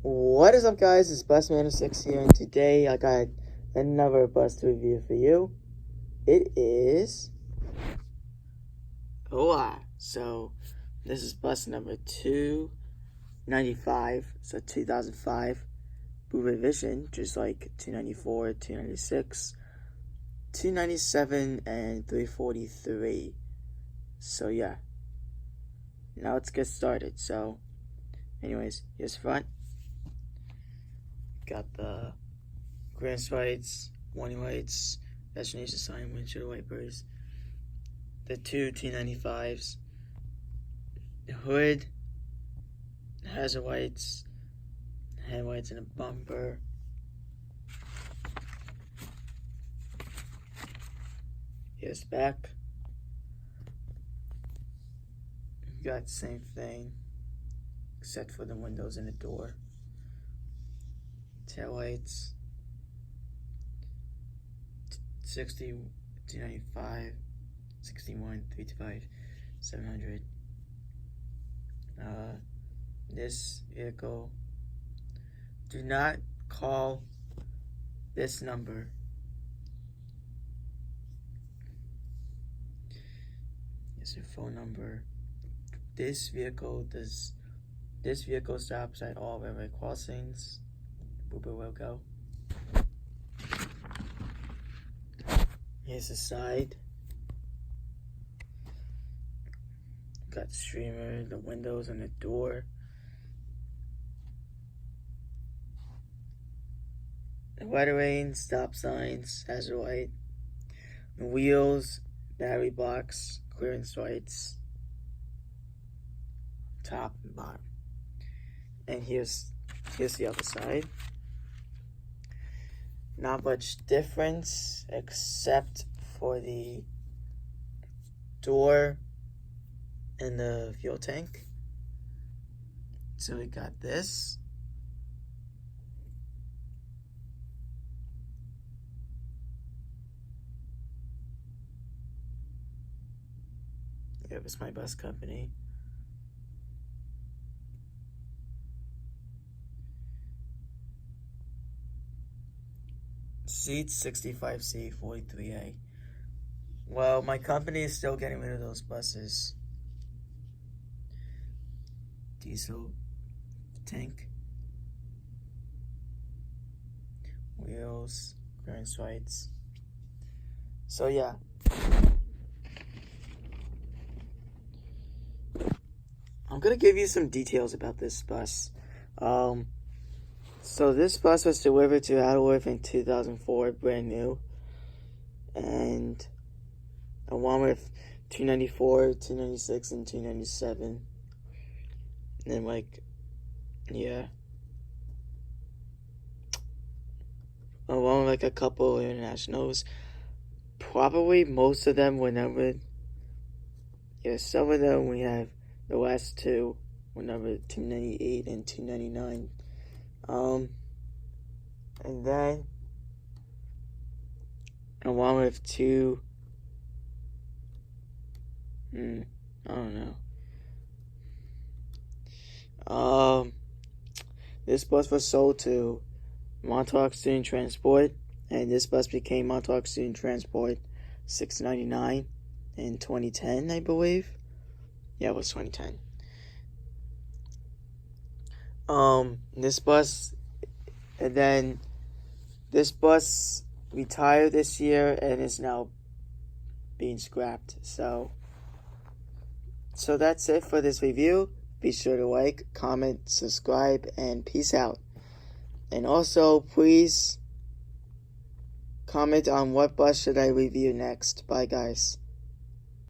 What is up, guys? It's Busman06 here, and today I got another bus to review for you. It is so this is bus number 295, so 2005 Blue Revision, just like 294, 296, 297, and 343. So yeah, now let's get started. So anyways, here's front. Got the grand lights, warning lights, destination sign, windshield wipers, the two T95s, the hood, hazard lights, headlights, and a bumper. Here's the back. Got the same thing, except for the windows and the door. Tail lights, 60, 295, 61, 325, 700. This vehicle, do not call this number. Here's your phone number. This vehicle stops at all railway crossings. Uber will go. Here's the side. Got the streamer, the windows, and the door. The lettering, stop signs, hazard light. The wheels, battery box, clearance lights, top and bottom. And here's the other side. Not much difference except for the door and the fuel tank. So we got this. It was my bus company. Seats 65C, 43A. Well, my company is still getting rid of those buses. Diesel tank. Wheels, clearance lights. So yeah. I'm gonna give you some details about this bus. So this bus was delivered to Adworth in 2004, brand new, and along with 294, 296, and 297, and then along with a couple of internationals. Probably most of them were numbered. Yeah, some of them we have. The last two were numbered 298 and 299. And then along with I don't know. This bus was sold to Montauk Student Transport, and this bus became Montauk Student Transport 699 in 2010, I believe. Yeah, it was 2010. This bus retired this year and is now being scrapped. So that's it for this review. Be sure to like, comment, subscribe, and peace out. And also, please comment on what bus should I review next. Bye, guys.